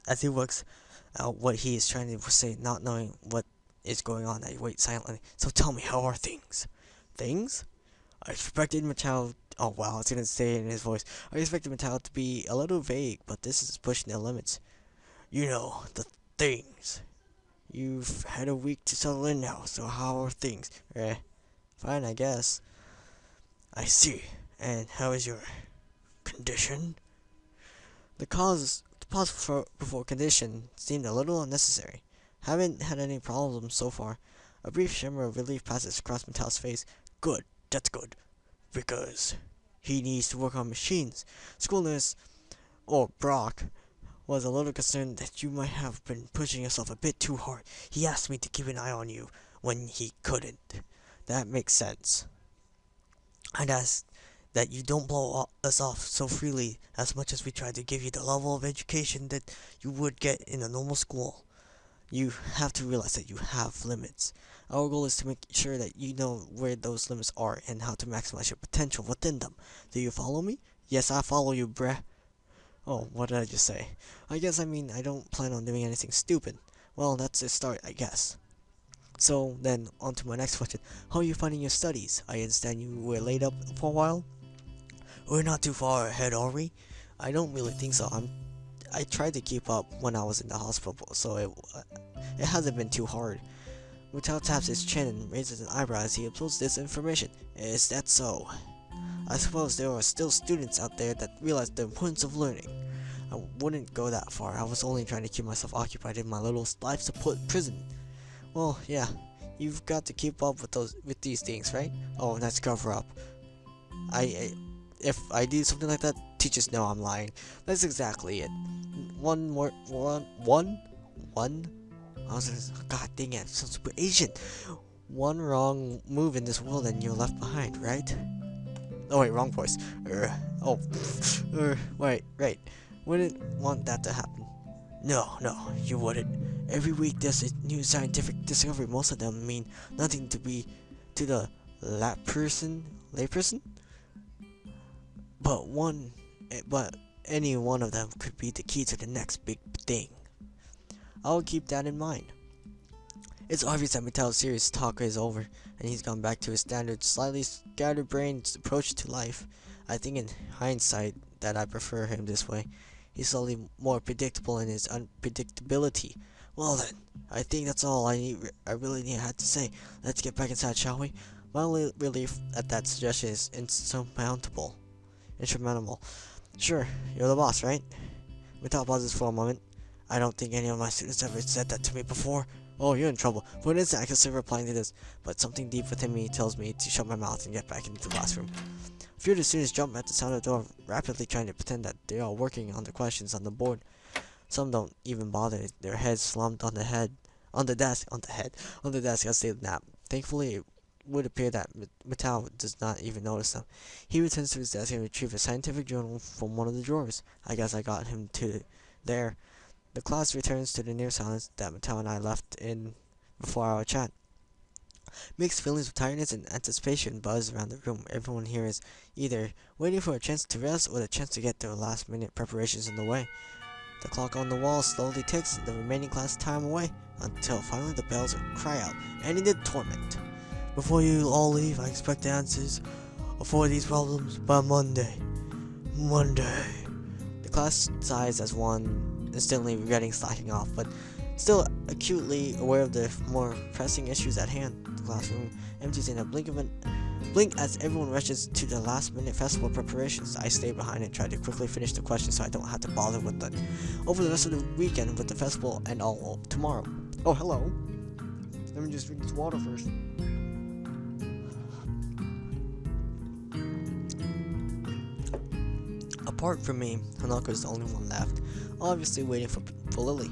As he works out what he is trying to say, not knowing what is going on, I wait silently. So tell me, how are things? Things? I expected Mattel. Oh wow, I was gonna say it in his voice. I expected Mattel to be a little vague, but this is pushing the limits. You know, the things. You've had a week to settle in now, so how are things? Fine, I guess. I see. And how is your condition? The pause before condition seemed a little unnecessary. Haven't had any problems so far. A brief shimmer of relief passes across Mattel's face. Good, that's good. Because he needs to work on machines. School nurse, or Brock, was a little concerned that you might have been pushing yourself a bit too hard. He asked me to keep an eye on you when he couldn't. That makes sense. I'd ask that you don't blow us off so freely as much as we try to give you the level of education that you would get in a normal school. You have to realize that you have limits. Our goal is to make sure that you know where those limits are and how to maximize your potential within them. Do you follow me? Yes, I follow you, bruh. Oh, what did I just say? I guess I mean I don't plan on doing anything stupid. Well, that's a start, I guess. So, then, on to my next question. How are you finding your studies? I understand you were laid up for a while? We're not too far ahead, are we? I don't really think so. I tried to keep up when I was in the hospital, so it hasn't been too hard. Mutao taps his chin and raises an eyebrow as he absorbs this information. Is that so? I suppose there are still students out there that realize the importance of learning. I wouldn't go that far. I was only trying to keep myself occupied in my little life support prison. Well, yeah, you've got to keep up with these things, right? Oh, that's cover up. If I do something like that, teachers know I'm lying. That's exactly it. One more, one. I was gonna, God dang it, I'm so super Asian. One wrong move in this world and you're left behind, right? Oh wait, wrong voice. Wait, right. Wouldn't want that to happen. No, you wouldn't. Every week there's a new scientific discovery. Most of them mean nothing to the layperson. But any one of them could be the key to the next big thing. I'll keep that in mind. It's obvious that Mattel's serious talk is over, and he's gone back to his standard, slightly scatterbrained approach to life. I think in hindsight that I prefer him this way. He's slightly more predictable in his unpredictability. Well then, I think that's all I really had to say. Let's get back inside, shall we? My only relief at that suggestion is insurmountable. Sure, you're the boss, right? Mattel pauses for a moment. I don't think any of my students ever said that to me before. Oh, you're in trouble. For an instant, I consider replying to this, but something deep within me tells me to shut my mouth and get back into the classroom. A few of the students jump at the sound of the door, rapidly trying to pretend that they are working on the questions on the board. Some don't even bother, their heads slumped on the desk as they nap. Thankfully, it would appear that Matao does not even notice them. He returns to his desk and retrieves a scientific journal from one of the drawers. I guess I got him to there. The class returns to the near silence that Mattel and I left in before our chat. Mixed feelings of tiredness and anticipation buzz around the room. Everyone here is either waiting for a chance to rest or the chance to get their last-minute preparations in the way. The clock on the wall slowly ticks the remaining class time away until finally the bells cry out, ending the torment. Before you all leave, I expect the answers for these problems by Monday. The class sighs as one instantly regretting slacking off, but still acutely aware of the more pressing issues at hand. The classroom empties in a blink as everyone rushes to the last-minute festival preparations. I stay behind and try to quickly finish the questions so I don't have to bother with it over the rest of the weekend with the festival and all tomorrow. Oh, hello. Let me just drink this water first. Apart from me, Hanako is the only one left, obviously waiting for Lily.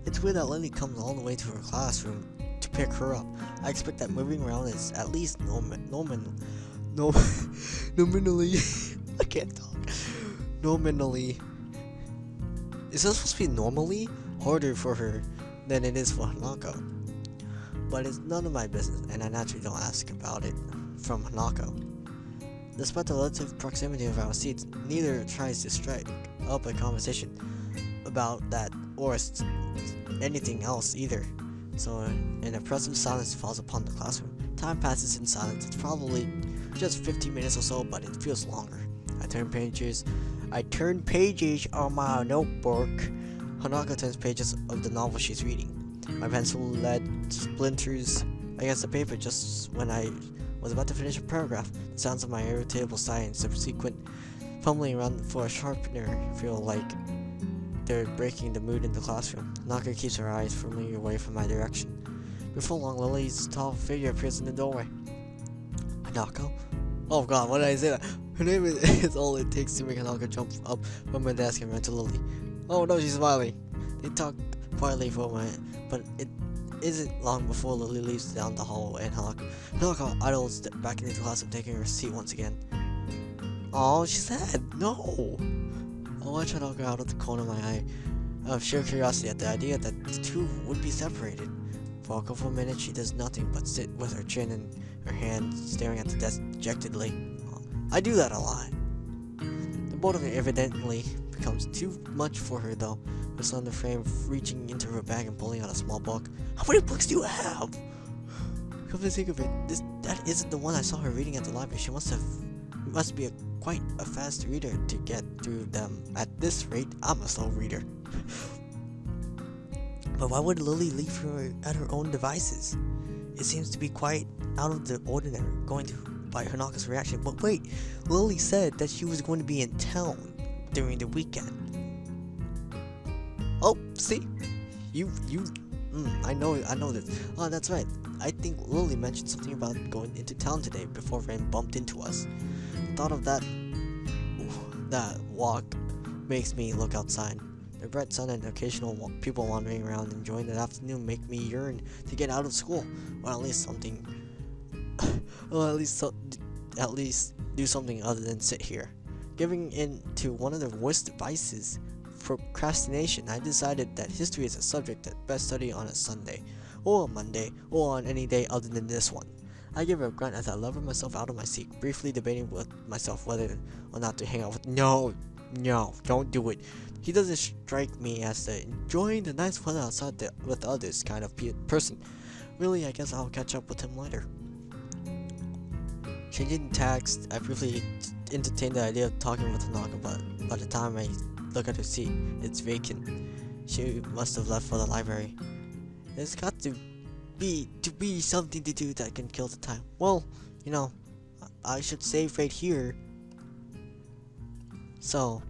It's weird that Lily comes all the way to her classroom to pick her up. I expect that moving around is at least nominally I can't talk. Nominally. Is this supposed to be normally harder for her than it is for Hanako? But it's none of my business, and I naturally don't ask about it from Hanako. Despite the relative proximity of our seats, neither tries to strike up a conversation about that or anything else either. So an oppressive silence falls upon the classroom. Time passes in silence. It's probably just 15 minutes or so, but it feels longer. I turn pages on my notebook. Hanako turns pages of the novel she's reading. My pencil lead splinters against the paper just when I was about to finish a paragraph. The sounds of my irritable sigh and subsequent fumbling around for a sharpener feel like they're breaking the mood in the classroom. Hanako keeps her eyes firmly away from my direction. Before long, Lily's tall figure appears in the doorway. Hanako? Oh god, why did I say that? Her name is all it takes to make Hanako jump up from my desk and run to Lily. Oh no, she's smiling. They talk quietly for a moment, but it isn't long before Lily leaves down the hall and Hanako idles back into the classroom, taking her seat once again. Oh, she's sad. No. I watch Hanako out of the corner of my eye, of sheer curiosity at the idea that the two would be separated. For a couple of minutes, she does nothing but sit with her chin in her hand, staring at the desk dejectedly. I do that a lot. The boredom evidently becomes too much for her, though, with slender frame reaching into her bag and pulling out a small book. How many books do you have? Come to think of it, that isn't the one I saw her reading at the library. She must be quite a fast reader to get through them. At this rate, I'm a slow reader. But why would Lily leave her at her own devices? It seems to be quite out of the ordinary, going to by Hanako's reaction. But wait, Lily said that she was going to be in town during the weekend. Oh, see? I know this. Oh, that's right. I think Lily mentioned something about going into town today before Rain bumped into us. The thought of that walk makes me look outside. The bright sun and occasional people wandering around enjoying the afternoon make me yearn to get out of school, or at least at least do something other than sit here. Giving in to one of the worst vices, procrastination, I decided that history is a subject that best study on a Sunday, or a Monday, or on any day other than this one. I give a grunt as I lever myself out of my seat, briefly debating with myself whether or not to hang out with. No, don't do it. He doesn't strike me as the enjoying the nice weather outside with others kind of person. Really, I guess I'll catch up with him later. Changing tact, I briefly entertained the idea of talking with Hanako, but by the time I look at her seat, it's vacant. She must have left for the library. There's got to be something to do that can kill the time. Well, I should save right here. So,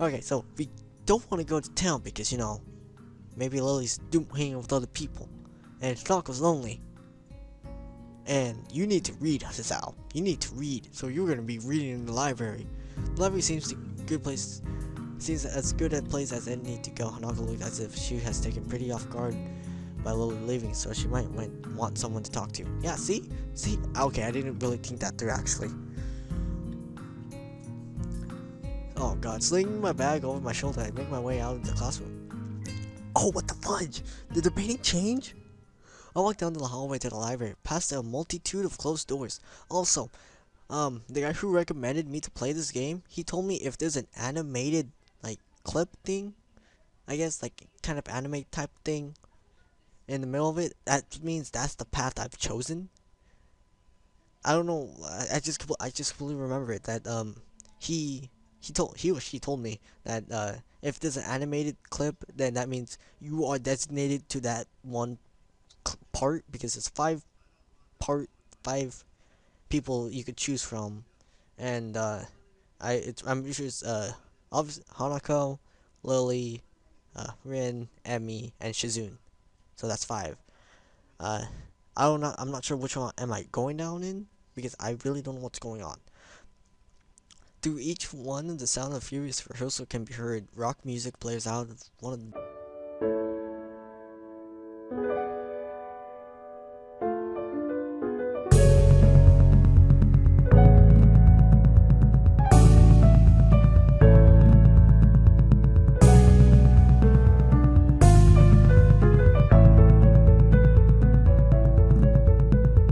okay, so we don't want to go to town because, maybe Lily's hanging with other people, and Hanako's lonely. And you need to read, Hisao. You need to read, so you're gonna be reading in the library. The library seems as good a place as any to go. Hanako looked as if she has taken pretty off guard by Lily leaving, so she might want someone to talk to. Yeah, see? Okay, I didn't really think that through, actually. Oh god, slinging my bag over my shoulder, I make my way out of the classroom. Oh, what the fudge? Did the painting change? I walk down the hallway to the library, past a multitude of closed doors. Also, the guy who recommended me to play this game, he told me if there's an animated, clip thing, I guess, kind of anime type thing in the middle of it, that means that's the path I've chosen. I don't know, I just completely remember it, that, he or she told me that, if there's an animated clip, then that means you are designated to that one part, because it's five people you could choose from, and I'm sure it's obviously Hanako, Lily, Rin, Emmy, and Shizune. So that's 5. I'm not sure which one am I going down in, because I really don't know what's going on. Through each one, the sound of furious rehearsal can be heard. Rock music plays out of one of the